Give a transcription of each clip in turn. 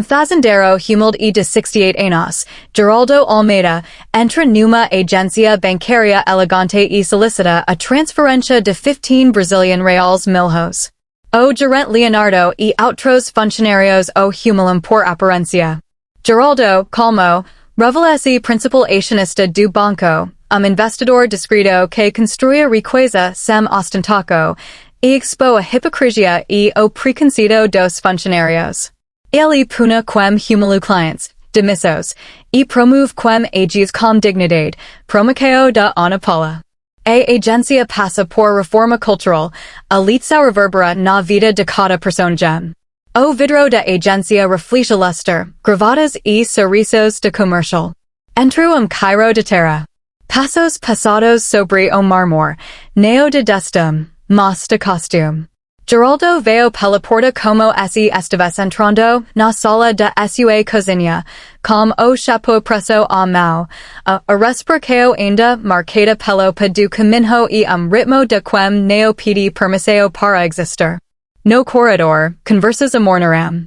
Fazendeiro de 68 anos, Geraldo Almeida, entra numa agência bancária elegante e solicita a transferência de 15 Brazilian reais milhões. O gerente Leonardo e outros funcionários o humilham por aparência. Geraldo, calmo, revela-se principal acionista do banco, investidor discreto que construía riqueza sem ostentaco, e expô a hipocrisia e o preconceito dos funcionários. Ele puna quem humilha clientes, demissos, e promove quem ages com dignidade, promocao da pela. A agência passa por reforma cultural, a lição reverbera na vida de cada personagem. O vidro da agência reflete lustre, gravatas e sorrisos de comercial. Entro Cairo de terra. Passos passados sobre o mármore, neo de destum, mas de costume. Geraldo veio pela porta como se estivesse entrando na sala de sua cozinha, com o chapéu preso à mão, a respiração ainda marcada pelo pedo caminho e ritmo de quem neo pedi permisso para existir. No corredor, conversas amornaram.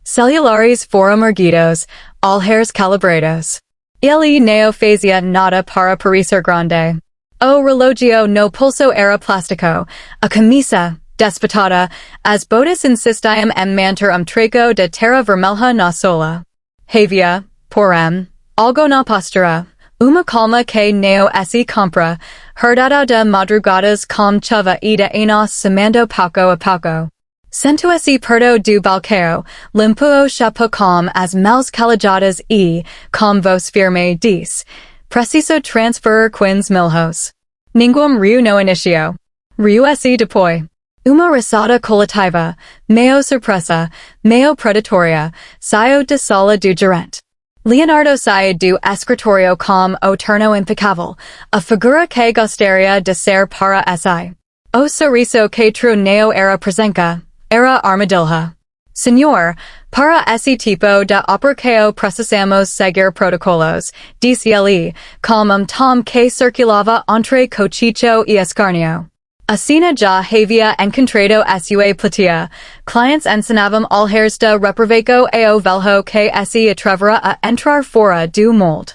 Celulares foram erguidos, olhares calibrados. Ele neo fazia nada para parecer grande. O relógio no pulso era plástico, a camisa, desbotada, as botas insistiam em manter treco de terra vermelha na sola. Havia, porém, algo na postura, uma calma que neo se compra, herdada de madrugadas com chuva e de anos semando pouco a pouco. Sentou-se perto do balcão, limpou o chapéu com as mãos calejadas e, com voz firme, disse, preciso transferir 15 milhões. Ninguém riu no início. Riu-se depois. Uma risada coletiva, meio surpresa, meio predatoria, saiu da sala do gerente. Leonardo saiu do escritório com o terno impecável, a figura que gostaria de ser para si. O sorriso que true neo era presença, era armadilha. Senhor, para esse tipo de operação precisamos seguir protocolos, disse ele, com tom que circulava entre cochicho e escárnio. A cena já havia encontrado sua platia. Clientes ensinavam olhares de reproveco e o velho que se atrevera a entrar fora do molde.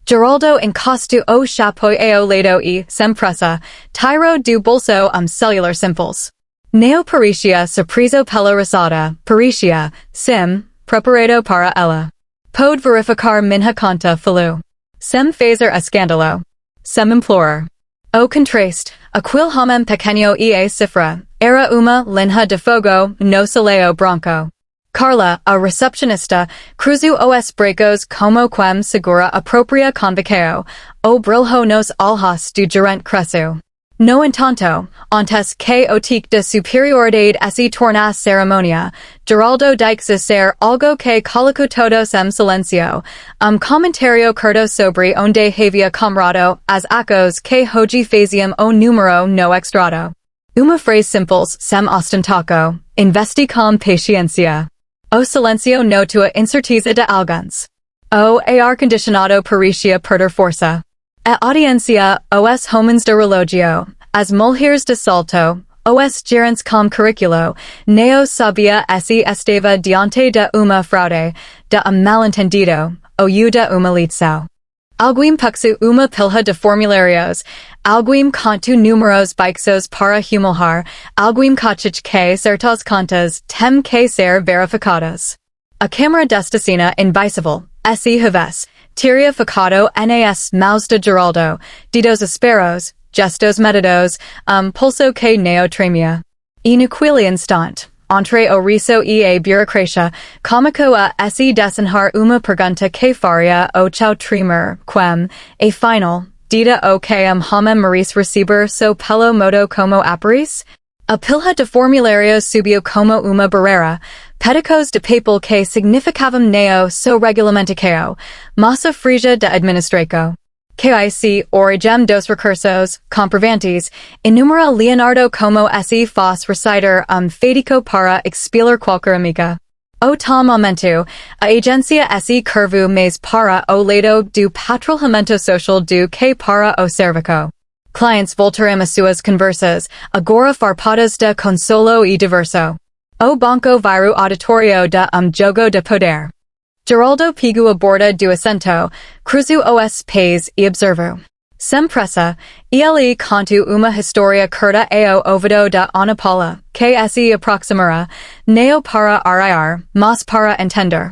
Geraldo encostou o chapéu ao lado e, sem pressa, tirou do bolso celular simples. Neo parecia surpreso pela risada, parecia, sim, preparado para ela. Pode verificar minha conta falou. Sem fazer escândalo. Sem implorar. O contraste, aquele homem pequeno e a cifra, era uma linha de fogo no salão branco. Carla, a recepcionista, cruzou os braços como quem segura a própria convocação, o brilho nos olhos do gerente cresceu. No entanto, antes que o tique de superioridade se tornasse cerimônia, Geraldo disse ser algo que colocou todos em silêncio, comentário curto sobre onde havia comprado as acos que hoje faziam o número no extrato. Uma frase simples sem ostentaco, investi com paciência. O silêncio notou a incerteza de alguns. O ar-condicionado parecia perder força. A audiência, os homens de relógio, as mulheres de salto, os gerentes com currículo, neo sabia se estava diante de uma fraude, de mal-entendido, ou de uma lição. Alguém puxou uma pilha de formulários, alguém contou números baixos para humilhar, alguém cachou que certas contas têm que ser verificadas. A câmara desta cena invisível, se houvesse, teria ficado nas mãos de Geraldo, dedos asperos, gestos medidos, pulso que neo tremia. E naquele instante, entre o riso e a burocracia, começou a se desenhar uma pergunta que faria o chão tremer, quem, afinal, dita o que homem merece receber so pelo modo como aparece? A pilha de formulários subiu como uma barreira, pedicos de papel que significavam neo so regulamentado, massa frija de administraco. KIC origem dos recursos, comprovantes, enumera Leonardo como se faz recitar fádico para expelir qualquer amiga. O tal momento, a agência se curvou mais para o lado do patrulhamento social do que para o cervico. Clientes voltaram a suas conversas, agora farpadas de consolo e diverso. O banco viru auditorio de jogo de poder. Geraldo Pigu aborda do assento, cruzu os pés e observo. Sem pressa, ele conto uma historia curta ao ouvido da Ana Paula, que se aproximará, neo para arriar, mas para entender.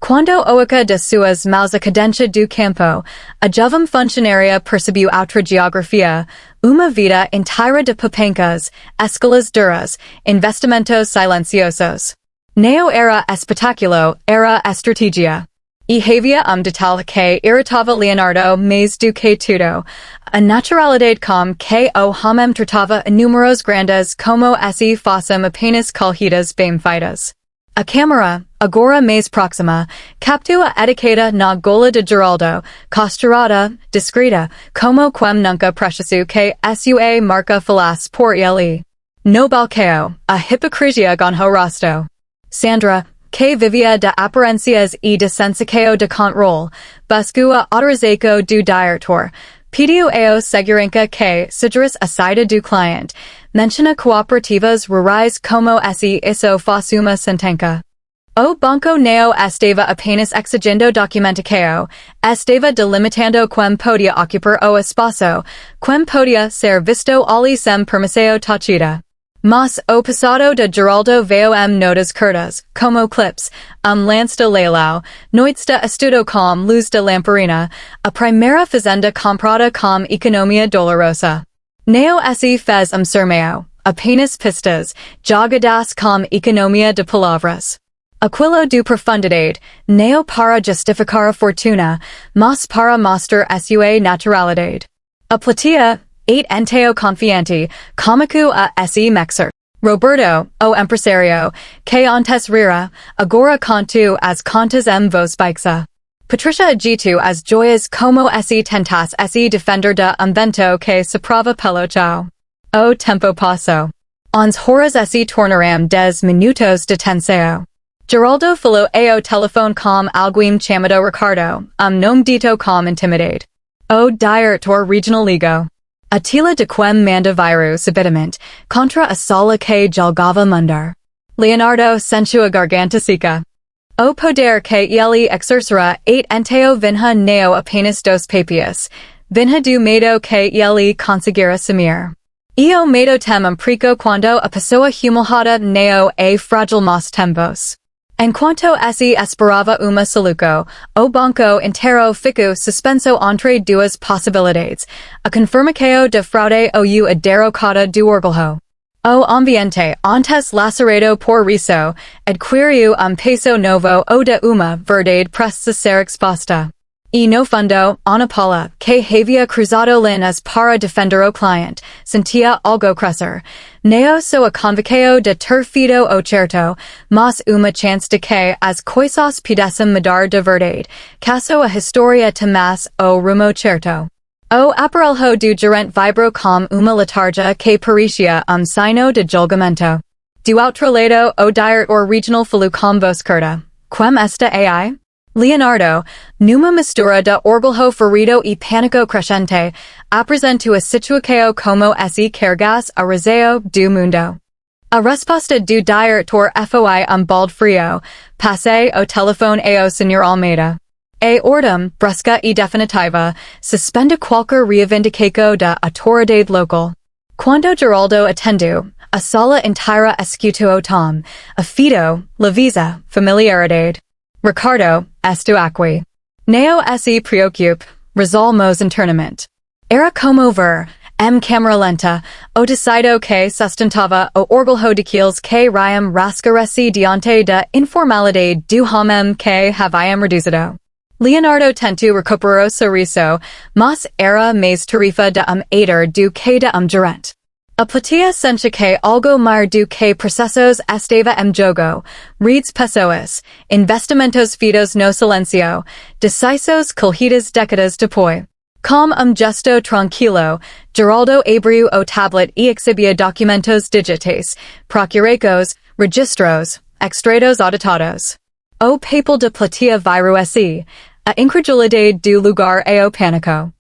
Quando oica de suas mãos a cadência do campo, a jovem funcionária percebeu outra geografia, uma vida inteira de papencas, escalas duras, investimentos silenciosos. Neo era espectáculo, era estratégia. E havia detalhe que irritava Leonardo mais do que tudo, a naturalidade com que o homem tratava números grandes como se fossem apenas colhidas bem feitas. A câmara, agora mais próxima, captou a etiqueta na gola de Geraldo, costurada, discreta, como quem nunca precisou que sua marca falasse por ele. No balcão, a hipocrisia com o rosto. Sandra, que vivia de aparências e de sensação de controle, buscou a autorização do diretor, pediu ao segurança que seguisse a saída do cliente, menciona cooperativas rurais como isso faz uma sentença. O banco não estava apenas exigindo documentação, estava delimitando quem podia ocupar o espaço, quem podia ser visto ali sem permissão tacita. Mas o passado de Geraldo veio notas curtas, como clips, lance de leilão, noites de estudo com luz de lamparina, a primeira fazenda comprada com economia dolorosa. Neo se fez surmeo, apenas pistas, jogadas com economia de palavras. Aquilo do profundidade, neo para justificar a fortuna, mas para mostrar sua naturalidade. A platia, enteo confiante, comico a se mexer. Roberto, o empresario, que antes rira, agora conto as contas voz baixa. Patricia agitu as joias como se tentas se defender de vento que soprava pelo chão. O tempo passo. Ons horas se tornaram 10 minutos de tensão. Geraldo falou ao telefone com alguém chamado Ricardo, nome dito com intimidade. O diretor regional ligo. Attila de quem manda viru subitamente, contra a sala que julgava mandar. Leonardo sentiu a garganta seca. O poder que ele exercerá enteo vinha neo apenas dos papias, vinha do medo que ele conseguira sumir. E o medo tem preco quando a pessoa humilhada neo é frágil mas tempos. Enquanto se esperava uma solução, o banco inteiro ficou suspenso entre duas possibilidades, a confirmação de fraude ou a derrocada do orgulho. O ambiente, antes lacerado por riso, adquiriu peso novo ou de uma verdade prestes a ser exposta. E no fundo, Ana Paula, que havia cruzado linhas para defender o cliente, sentia algo crescer. Neo so a convocao de ter fido o certo, mas uma chance de que as coisas pudessem mudar de verdade, caso a historia tomasse o rumo certo. O aparelho do gerente vibrou com uma letargia que parecia signo de julgamento. Do outro lado, o diretor regional falou com voz curta. Quem esta AI? Leonardo, numa mistura de orgulho ferido e pânico crescente, apresentou a situação como se cargas a razão do mundo. A resposta do diretor foi balde frio, passei o telefone ao Sr. Almeida. A ordem, brusca e definitiva, suspende qualquer reivindicação da autoridade local. Quando Geraldo atendeu, a sala inteira escutou Tom, a fido, leveza, familiaridade. Ricardo, estou aqui. Neo se preocupe, resolvemos internamente. Era como ver, câmera lenta, o decido que sustentava o orgulho daqueles que riem rascarece diante da informalidade do homem que haviam reduzido. Leonardo tentou recuperar o sorriso, mas era mais tarefa de aider do que de gerente. A platia sentia que algo mais do que processos estava jogo, redes pessoas, investimentos fidos no silencio, decisões colhidas décadas depois. Com gesto tranquilo, Geraldo abriu o tablet e exibia documentos digitais, procurecos, registros, extratos auditados. O papel de platia viru a incredulidade do lugar ao pânico.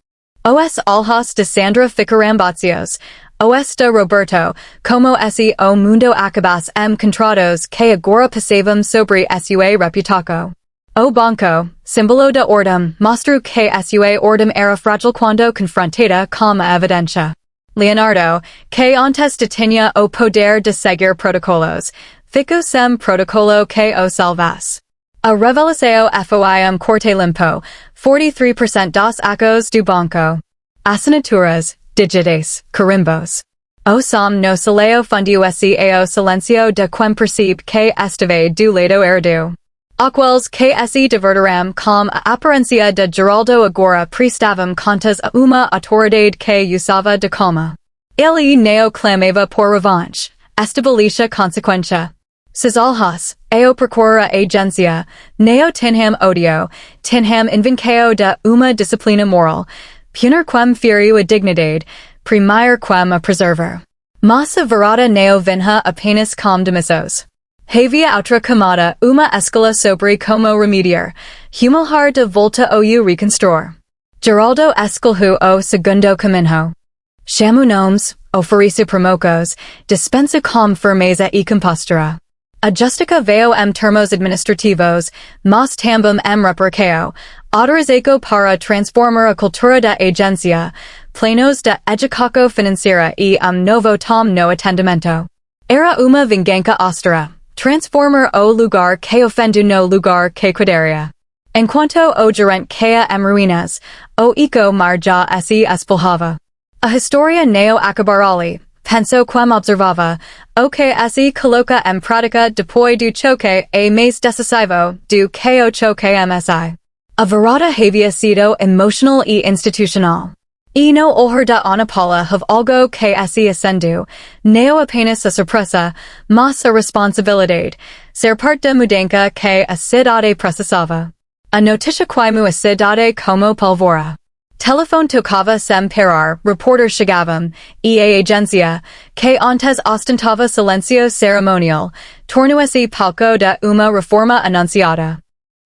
Os olhos de Sandra ficaram bacios, Oesta Roberto, como esse o mundo acabas contrados que agora passavum sobre sua reputaco. O banco, símbolo de ordem, mostrou que sua ordem era frágil quando confrontada com a evidência. Leonardo, que antes detinha o poder de seguir protocolos, ficou sem protocolo que o salvasse. A revelação foi corte limpo, 43% dos acos do banco. Assinaturas, digitais, carimbos. O som no saleo fundiu esse o silêncio de quem percebe que esteve do lado errado. Aqueles que se divertiram com a aparência de Geraldo agora prestavam contas a uma autoridade que usava de calma. Ele não clamava por revanche, estabelecia consequência. Seus olhos, eu procuro a agência, não tinham odio, tinham invenção de uma disciplina moral, punir quem feriu a dignidade, premir quem a preservar. Mas a verada não vinha apenas com demissos. Havia outra camada, uma escola sobre como remediar, humilhar de volta ou reconstruir. Geraldo escolheu o segundo caminho. Chamou nomes, oferece promocos, dispensa com firmeza e compostura. A justica veio termos administrativos, mas também repercao, autorizaco para transformar a cultura da agência, planos de educação financeira e novo tom no atendimento. Era uma vingança austera, transformar o lugar que ofende no lugar que cuidaria. Enquanto o gerente caia ruínas, o eco mar já se espolhava. A história não acabarali. Pensou quem observava, o que se coloca prática depois do choque mais decisivo do que o choque msi. A verada havia sido emotional e institucional. E no olhar da Ana Paula have algo que se acendeu, não apenas a surpresa, mas a responsabilidade, ser parte da mudança que a cidade precisava. A notícia queimou a cidade como pólvora. Telefone tocava sem parar, reporter chegavam, e a agência, que antes ostentava silêncio cerimonial, tornou-se palco de uma reforma anunciada.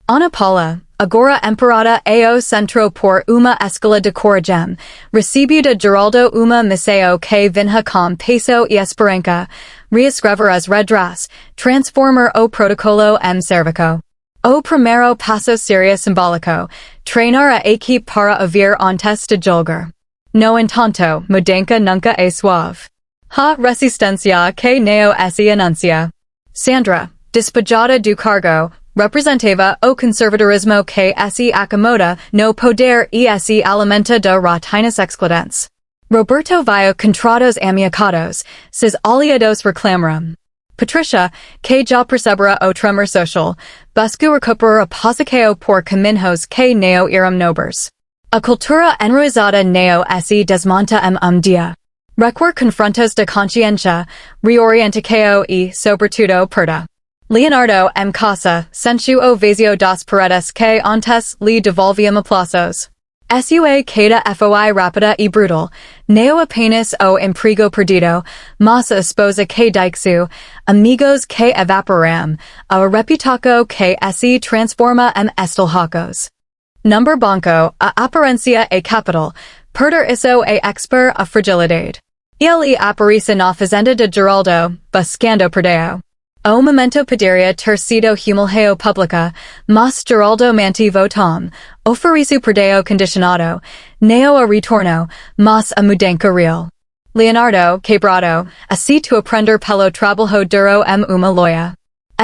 Ana Paula, agora emperada ao centro por uma escola de coragem, recebeu de Geraldo uma missão que vinha com peso e esperança, reescrever as regras, transformar o protocolo cervico. O primeiro passo seria simbólico, treinar a equipe para ouvir antes de julgar. No entanto, mudança nunca é suave. A resistência que não se anuncia. Sandra, despejada do cargo, representava o conservadorismo que se acomoda no poder e se alimenta de rotinas excludentes. Roberto veio contratos amicados, seus aliados reclamaram. Patricia, que já percebera o tremor social, buscou recuperar a posição por caminhos que não eram nobres. A cultura enraizada não se desmonta dia. Requer confrontos de consciência, reorientação e, sobretudo, perda. Leonardo casa, sentiu o vazio das paredes que antes lhe devolviam aplausos. Sua queda foi rápida e brutal, não apenas o emprego perdido, mas a esposa que deixou, amigos que evaporam, a reputação que se transforma estilhacos. Number banco, a aparência é capital, perder isso é expor a fragilidade. Ele aparece na fazenda de Geraldo, buscando perdeu. O momento poderia ter sido humilhão pública, mas Geraldo mantivo tom, ofereceu perdeu condicionado, não a retorno, mas a mudança real. Leonardo, quebrado, aceito aprender pelo trabalho duro uma loja.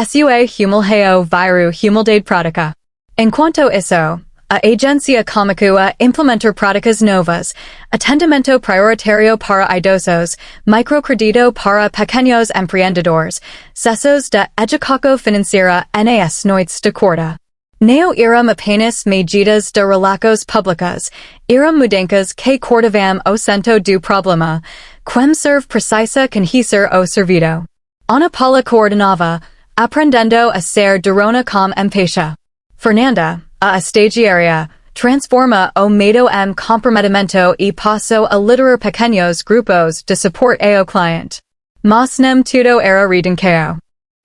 Sua humilhão viru humildade prática. Enquanto isso, a agência começou a implementar práticas novas, atendimento prioritário para idosos, microcredito para pequenos empreendedores, cessos de educação financeira nas noites de corda. Não eram apenas medidas de relações públicas, eram mudanças que cortavam o centro do problema, quem serve precisa conhecer o servido. Ana Paula coordenava, aprendendo a ser durona com empatia. Fernanda, a estagiária, transforma o medo comprometimento e passou a liderar pequenos grupos de suporte ao cliente. Mas nem tudo era redenção.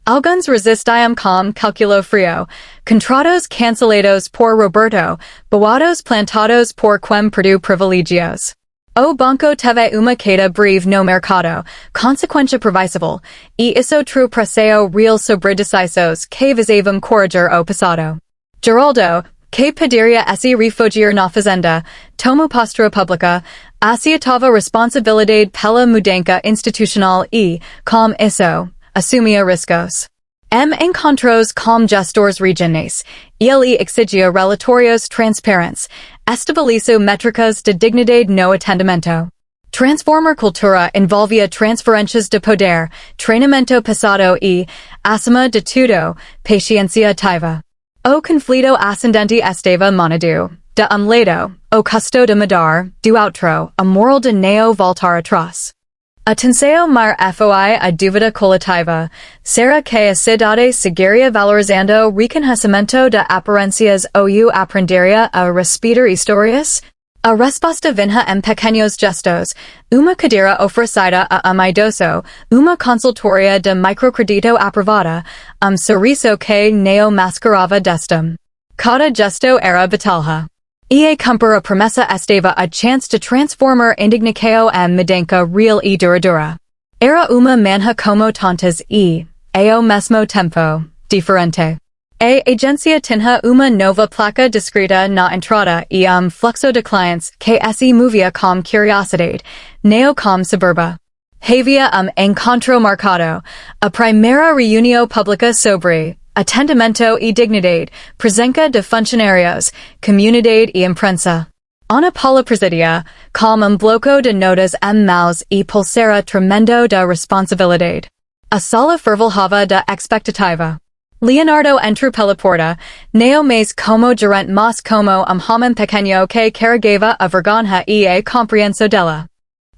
Alguns resistiam com cálculo frio, contratos cancelados por Roberto, boatos plantados por quem perdeu privilegios. O banco teve uma queda breve no mercado, consequência previsible, e isso true preseo real sobre decisos que visavam corrigir o passado. Geraldo, que pediria esse refugiar na fazenda, tomou postura pública, aceitava responsabilidade pela mudança institucional e, com isso, assumia riscos. Encontros com gestores regionais, ele exigia relatórios transparentes, estabilizou métricas de dignidade no atendimento. Transformar cultura envolvia transferências de poder, treinamento passado e, acima de tudo, paciência ativa. O conflito ascendente estava manado, de lado, o custo de mudar, do outro, a moral de neo voltar atrás. Atenção mar foi a dúvida coletiva, será que a cidade seguiria valorizando reconhecimento de aparências ou aprenderia a respirar histórias? A resposta vinha em pequenos gestos, uma cadeira oferecida a idoso, uma consultoria de microcredito aprovada, sorriso que neo mascarava destem. Cada gesto era batalha. E cumprir a promessa estava a chance de transformar indignação em mudança real e duradoura. Era uma manha como tantas e, ao mesmo tempo, diferente. A agência tinha uma nova placa descrita na entrada e fluxo de clientes que se movia com curiosidade, neo com soberba. Havia encontro marcado, a primeira reunião pública sobre atendimento e dignidade, presença de funcionários, comunidade e imprensa. Ana Paula presidia, com bloco de notas em mãos e pulseira tremendo da responsabilidade. A sala fervilhava da expectativa. Leonardo entrou pela porta, neo mais como gerente mas como homem pequeno que carregava a vergonha e a compreensão dela.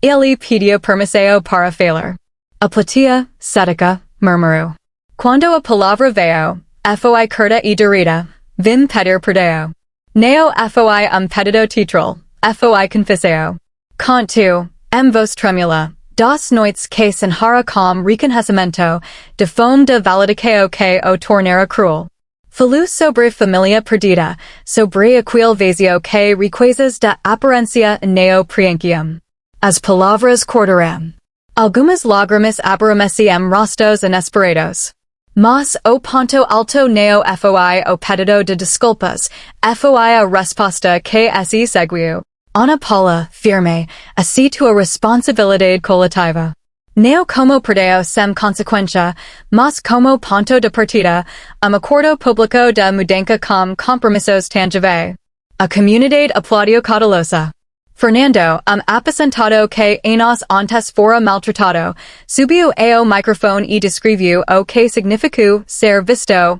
Ele pediu permisso para falar. A platia, cética, murmurou. Quando a palavra veio, foi curta e direta, vim pedir perdão. Neo foi pedido titular, foi confissão. Contu, voz tremula, das noites que senhara com reconhecimento, de fome de validação que o tornara cruel. Falou sobre família perdida, sobre aquele vazio que riquezas de aparência neo preenchiam. As palavras cortaram. Algumas lágrimas aborrecem rostos inesperados. Mas o ponto alto neo foi o pedido de desculpas, foi a resposta que se seguiu. Ana Paula, firme, aceitou a responsabilidade coletiva. Neo como perdeu sem consequência, mas como ponto de partida, acordo público de mudança com compromissos tangíveis. A comunidade aplaudiu cautelosa. Fernando, apresentado que anos antes fora maltratado, subiu ao microfone e descreveu o que significou ser visto,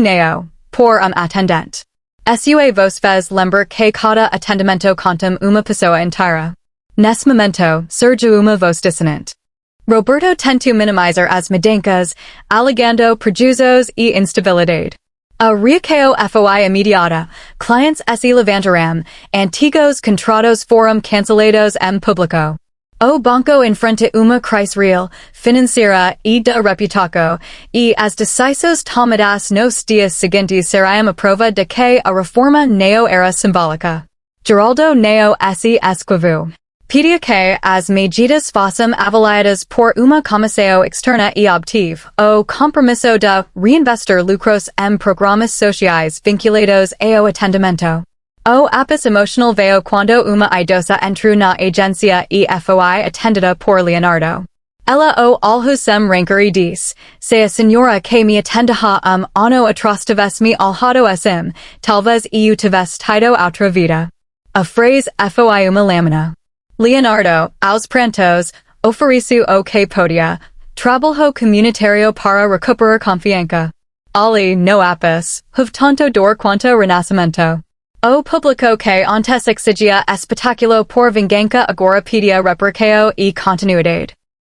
neo, por atendente. Sua voz fez lembrar que cada atendimento contém uma pessoa inteira. Nesse momento, surgiu uma voz dissonante. Roberto tentou minimizar as mudanças, alegando prejuízos e instabilidade. A reação foi imediata, clientes se levantaram, antigos contratos foram cancelados em público. O banco enfrenta uma crise real, financeira e de reputação, e as decisões tomadas nos dias seguintes serão a prova de que a reforma neo era simbólica. Geraldo neo se escreveu. Pedia que as medidas fossem avaliadas por uma comissão externa e obtive o compromisso de reinvestir lucros em programas sociais vinculados ao atendimento. O ápice emocional veio quando uma idosa entrou na agência e foi atendida por Leonardo. Ela o olhou sem rancor e disse, se a senhora que me atenderá ano atrás tivesse me olhado assim, talvez eu tivesse tido outra vida. A frase foi uma lâmina. Leonardo, aos prantos, ofereceu o que podia, trabalho comunitário para recuperar confiança. Ali, no ápice, houve tanto dor quanto renascimento. O público que antes exigia espetáculo por vingança agora pedia reparação e continuidade.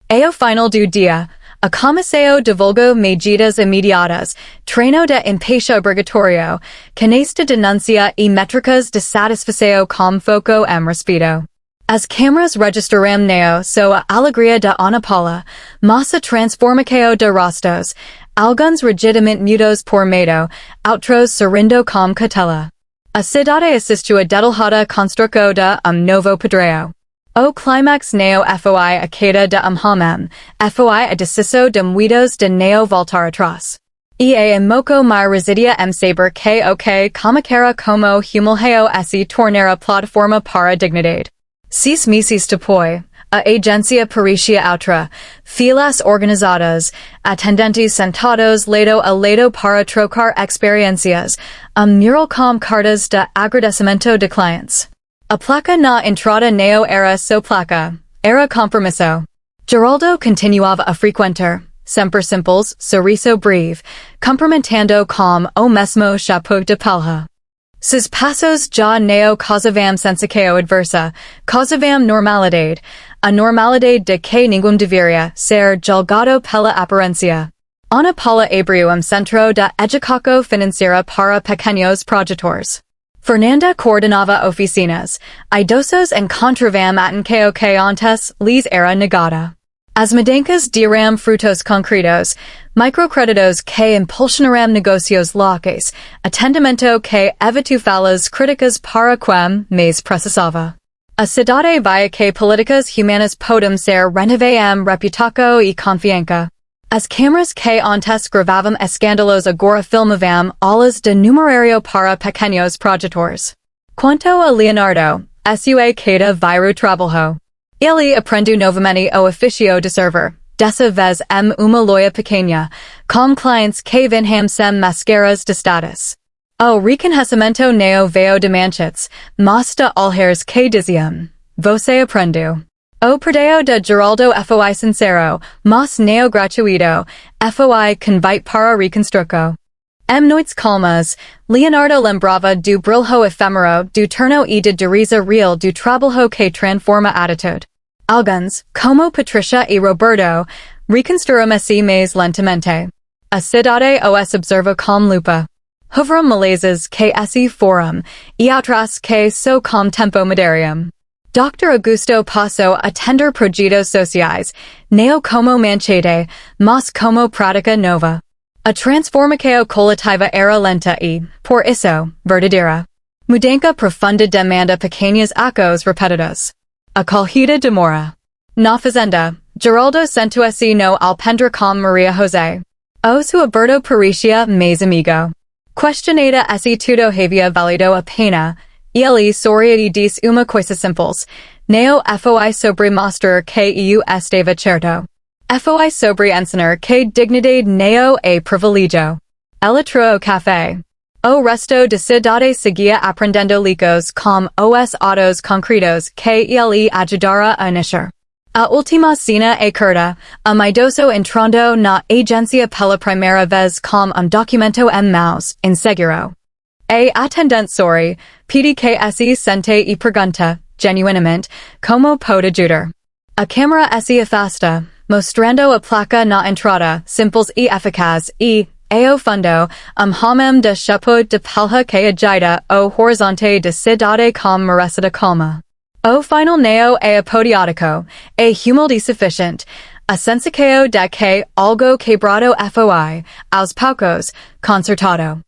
Ao final do dia, a comissão divulgou medidas imediatas, treino de empaixe obrigatório, canasta de denúncia e métricas de satisfação com foco em respeito. As câmeras registraram neo a alegria de Ana Paula, mas a transformação de rostos, alguns rigidamente mudos por medo, outros sorrindo com cautela. A cidade assistiu a detalhada construção de novo padrão. O climax neo foi a queda de hamem, foi a deciso de muitos de neo voltar atrás. E moco mar residia saber que comicara como humilheo esse tornera plataforma para dignidade. Cis meses depois, a agencia parecia outra, filas organizadas, atendentes sentados lado a lado para trocar experiencias, mural com cartas de agradecimento de clientes. A placa na entrada neo era so placa, era compromisso. Geraldo continuava a frequentar, sempre simples, sorriso breve, cumprimentando com o mesmo chapéu de palha. Sus passos já neo causavam sensação adversa, causavam normalidade, a normalidade de que ninguém deveria ser julgado pela aparência. Ana Paula abriu centro da educação financeira para pequenos projetores. Fernanda coordenava oficinas, idosos encontravam atenção que antes lhes era negada. As mudanças dirão frutos concretos, microcréditos que impulsionaram negocios locais, atendimento que evitou falas críticas para quem mais precisava. A cidade via que políticas humanas podem ser renovavam reputação e confiança. As câmeras que antes gravavam escândalos agora filmavam aulas de numerario para pequenos projetores. Quanto a Leonardo, sua queda virou trabalho. Ele aprendeu novamente o ofício de server, dessa vez uma loja pequena, com clientes que vinham sem máscaras de status. O reconhecimento neo veio de manchetes, mas de olhares que diziam, você aprendeu. O perdeu de Geraldo foi sincero, mas neo gratuito, foi convite para reconstrução. Noites calmas, Leonardo lembrava do brilho efêmero do turno e de risa real do trabalho que transforma atitude. Alguns, como Patricia e Roberto, reconstruíram-se mais lentamente. A cidade os observa com lupa. Houveram malezas que se foram, e outras que só com tempo mudariam. Dr. Augusto passou a tender projetos sociais, neo como manchete, mas como prática nova. A transformação coletiva era lenta e, por isso, verdadeira. Mudança profunda demanda pequenos acos repetidos. A corrida demora. Na fazenda, Geraldo sentou-se no alpendre com Maria José. O seu aberto parecia mais amigo. Questionada se tudo havia valido a pena, ele sorria e disse uma coisa simples. Neo foi sobre mostrar que eu estava certo. Foi sobre ensinar que dignidade neo é privilégio. Ela trouxe café. O resto da cidade seguia aprendendo licos com os autos concretos que ele ajudara a iniciar. A última cena é curta, idoso entrando na agência pela primeira vez com documento em mãos, inseguro. A atendente sorri, pede que se sente e pergunta, genuinamente, como pode ajudar. A câmera se afasta, mostrando a placa na entrada, simples e eficaz, e, ao fundo, hamem de Chapéu de Palha que ajeita o horizonte de cidade com merecida calma. O final neo é apodiático, é humilde suficiente, a sensação de que algo quebrado foi, aos poucos, consertado.